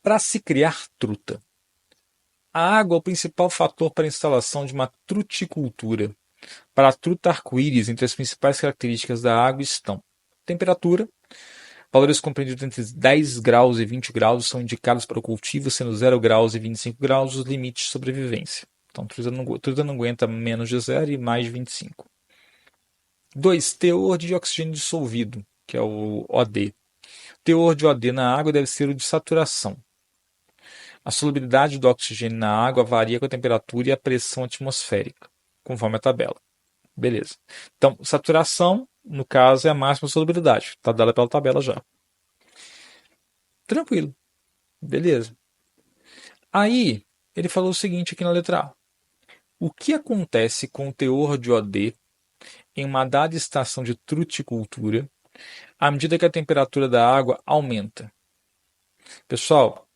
Para se criar truta. A água é o principal fator para a instalação de uma truticultura. Para a truta arco-íris, entre as principais características da água estão temperatura. Valores compreendidos entre 10 graus e 20 graus são indicados para o cultivo, sendo 0 graus e 25 graus os limites de sobrevivência. Então, truta não aguenta menos de 0 e mais de 25. 2. Teor de oxigênio dissolvido, que é o OD. O teor de OD na água deve ser o de saturação. A solubilidade do oxigênio na água varia com a temperatura e a pressão atmosférica, conforme a tabela. Beleza. Então, saturação, no caso, é a máxima solubilidade. Está dada pela tabela já. Tranquilo. Beleza. Aí, ele falou o seguinte aqui na letra A. O que acontece com o teor de OD em uma dada estação de truticultura à medida que a temperatura da água aumenta? Pessoal,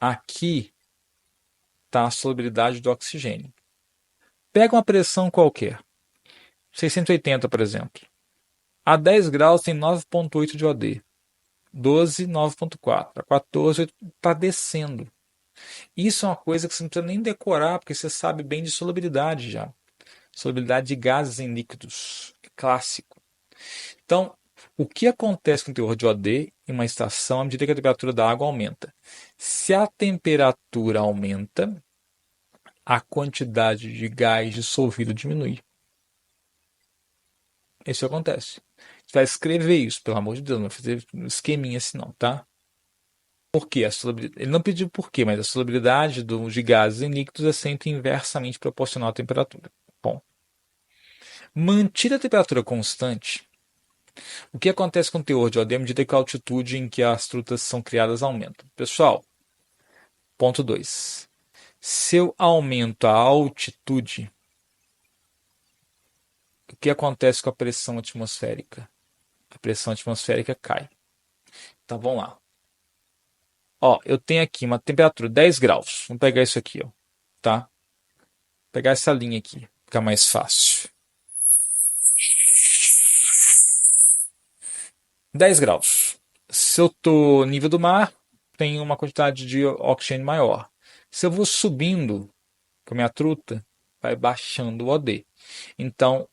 aqui está a solubilidade do oxigênio. Pega uma pressão qualquer, 680, por exemplo. A 10 graus tem 9,8 de OD. 12, 9,4. A 14 está descendo. Isso é uma coisa que você não precisa nem decorar, porque você sabe bem de solubilidade já. Solubilidade de gases em líquidos. É clássico. Então, o que acontece com o teor de OD em uma estação à medida que a temperatura da água aumenta? Se a temperatura aumenta, a quantidade de gás dissolvido diminui. Isso acontece. Você vai escrever isso, pelo amor de Deus, não vai fazer um esqueminha assim não, tá? Por quê? Ele não pediu por quê, mas a solubilidade de gases em líquidos é sempre inversamente proporcional à temperatura. Bom, mantida a temperatura constante, o que acontece com o teor de OD à medida que a altitude em que as trutas são criadas aumenta? Pessoal, ponto 2. Se eu aumento a altitude, o que acontece com a pressão atmosférica? A pressão atmosférica cai. Então vamos lá. Ó, eu tenho aqui uma temperatura 10 graus. Vamos pegar isso aqui, ó, tá? Vou pegar essa linha aqui, fica mais fácil. 10 graus. Se eu estou nível do mar, tem uma quantidade de oxigênio maior. Se eu vou subindo com a minha truta, vai baixando o OD. Então,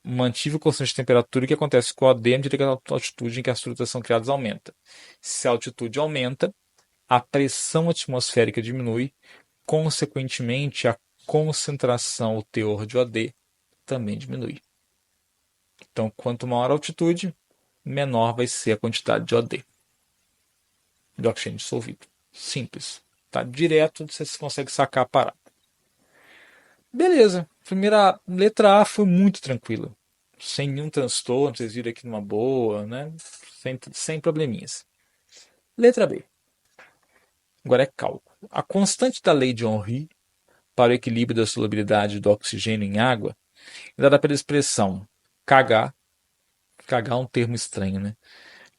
mantive o constante de temperatura, o que acontece com o OD à medida que a altitude em que as trutas são criadas aumenta. Se a altitude aumenta, a pressão atmosférica diminui, consequentemente, a concentração, o teor de OD também diminui. Então, quanto maior a altitude, menor vai ser a quantidade de OD, de oxigênio dissolvido. Simples. Tá? Direto você consegue sacar a parada. Beleza. Primeira letra A foi muito tranquila. Sem nenhum transtorno, vocês viram aqui numa boa, né? Sem probleminhas. Letra B. Agora é cálculo. A constante da lei de Henry para o equilíbrio da solubilidade do oxigênio em água é dada pela expressão Kh. Kh é um termo estranho, né?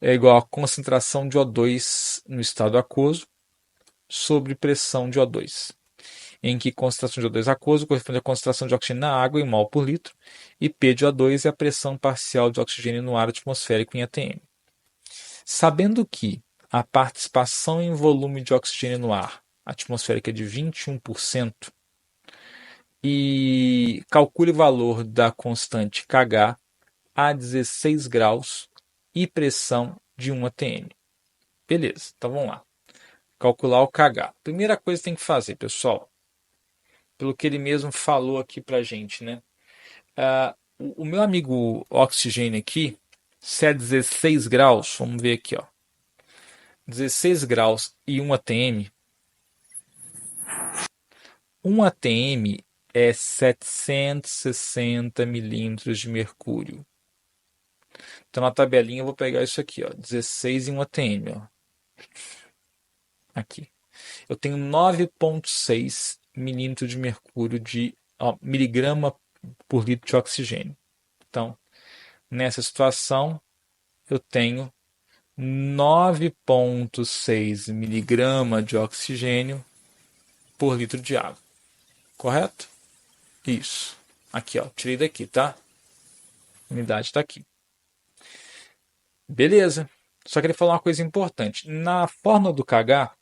É igual a concentração de O2 no estado aquoso sobre pressão de O2, em que concentração de O2 aquoso corresponde à concentração de oxigênio na água em mol por litro, e P de O2 é a pressão parcial de oxigênio no ar atmosférico em atm. Sabendo que a participação em volume de oxigênio no ar atmosférico é de 21%, e calcule o valor da constante Kh a 16 graus e pressão de 1 atm. Beleza, então vamos lá. Calcular o Kh. Primeira coisa que tem que fazer, pessoal, pelo que ele mesmo falou aqui pra gente, né? O meu amigo oxigênio aqui, se é 16 graus, vamos ver aqui, ó. 16 graus e 1 atm. 1 atm é 760 milímetros de mercúrio. Então na tabelinha eu vou pegar isso aqui, ó, 16 em 1 atm, ó. Aqui. Eu tenho 9,6 milímetros de mercúrio de miligrama por litro de oxigênio. Então, nessa situação, eu tenho 9,6 miligrama de oxigênio por litro de água. Correto? Isso. Aqui, ó, tirei daqui, tá? A unidade está aqui. Beleza. Só que ele falou uma coisa importante. Na fórmula do KH,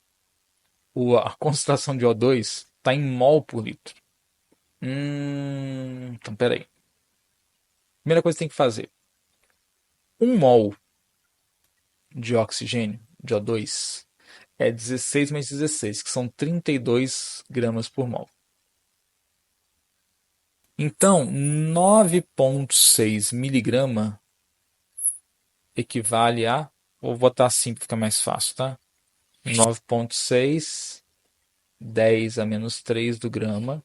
a concentração de O2 está em mol por litro. Então peraí. Primeira coisa que tem que fazer. 1 mol de oxigênio, de O2, é 16 mais 16, que são 32 gramas por mol. Então, 9,6 miligrama equivale a... Vou botar assim para ficar mais fácil, tá? 9,6, 10 a menos 3 do grama,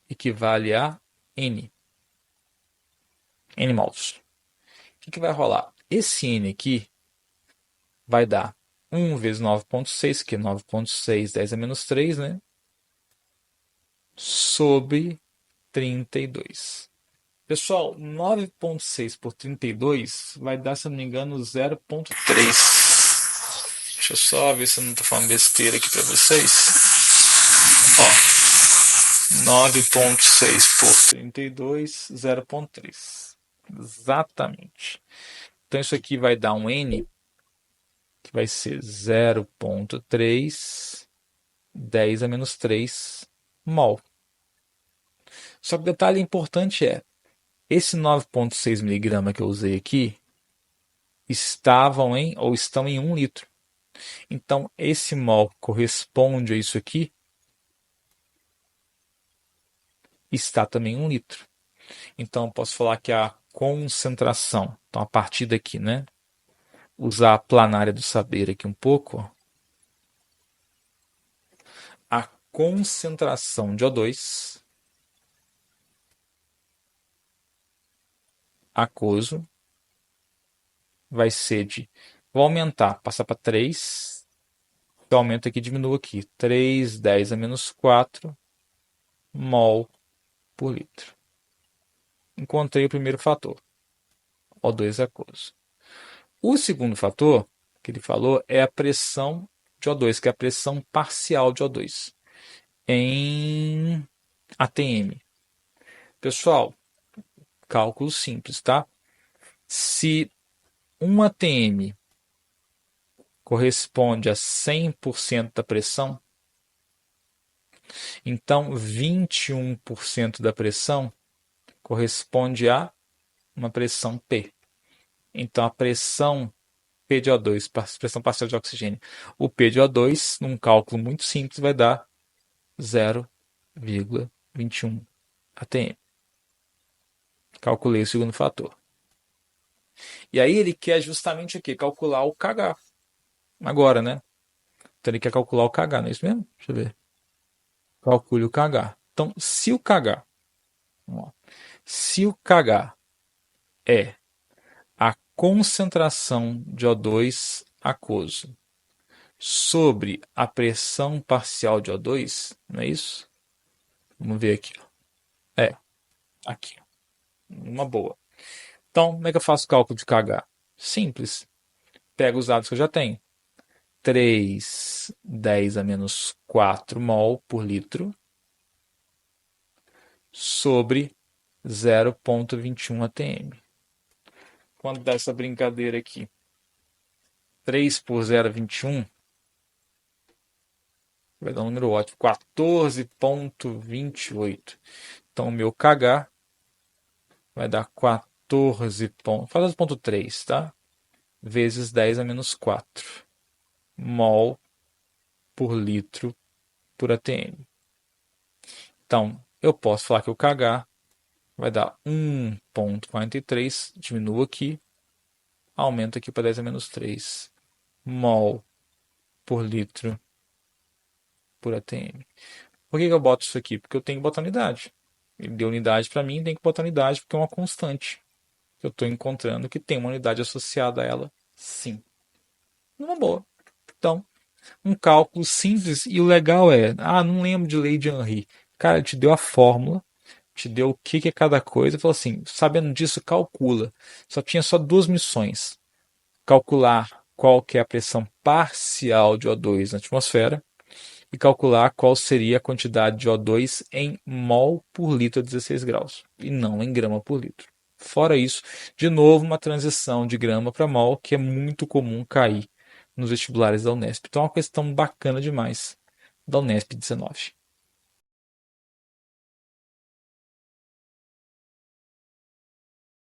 equivale a N. N mols. O que vai rolar? Esse N aqui vai dar 1 vezes 9,6, que é 9,6, 10 a menos 3, né? Sobre 32. Pessoal, 9,6 por 32 vai dar, se eu não me engano, 0,3. Deixa eu só ver se eu não estou falando besteira aqui para vocês. Ó, 9,6 por 32, 0,3. Exatamente. Então isso aqui vai dar um N, que vai ser 0,3, 10 a menos 3 mol. Só que o detalhe importante é, esse 9,6 miligrama que eu usei aqui estavam em, ou estão em 1 litro. Então, esse mol corresponde a isso aqui, está também em 1 litro. Então, eu posso falar que a concentração, então a partir daqui, né? Usar a planária do saber aqui um pouco, ó. A concentração de O2 aquoso vai ser de... Vou aumentar, passar para 3. Eu aumento aqui, diminuo aqui. 3, 10 a menos 4 mol por litro. Encontrei o primeiro fator, O2 aquoso. O segundo fator que ele falou é a pressão de O2, que é a pressão parcial de O2 em ATM. Pessoal, cálculo simples, tá? Se um ATM corresponde a 100% da pressão, então 21% da pressão corresponde a uma pressão P. Então a pressão P de O2, pressão parcial de oxigênio, o P de O2, num cálculo muito simples, vai dar 0,21 atm. Calculei o segundo fator. E aí ele quer justamente aqui calcular o KH. Agora, né? Então ele quer calcular o KH, não é isso mesmo? Deixa eu ver. Calcule o KH. Então, se o KH, se o KH é a concentração de O2 aquoso sobre a pressão parcial de O2, não é isso? Vamos ver aqui. É, aqui. Uma boa. Então, como é que eu faço o cálculo de KH? Simples. Pego os dados que eu já tenho. 3, 10 a menos 4 mol por litro sobre 0,21 atm. Quando dá essa brincadeira aqui? 3 por 0,21 vai dar um número ótimo, 14,28. Então, o meu KH vai dar 14, faz 0,3, tá? Vezes 10 a menos 4 mol por litro por atm. Então, eu posso falar que o KH vai dar 1,43, diminuo aqui, aumento aqui para 10 a menos 3 mol por litro por atm. Por que eu boto isso aqui? Porque eu tenho que botar unidade. Ele deu unidade para mim, tem que botar unidade porque é uma constante que eu estou encontrando que tem uma unidade associada a ela, sim. Uma boa. Então, um cálculo simples e o legal é, não lembro de lei de Henry. Cara, te deu a fórmula, te deu o que é cada coisa, falou assim, sabendo disso, calcula. Só tinha só duas missões. Calcular qual que é a pressão parcial de O2 na atmosfera e calcular qual seria a quantidade de O2 em mol por litro a 16 graus, e não em grama por litro. Fora isso, de novo, uma transição de grama para mol, que é muito comum cair nos vestibulares da Unesp. Então é uma questão bacana demais da Unesp 19.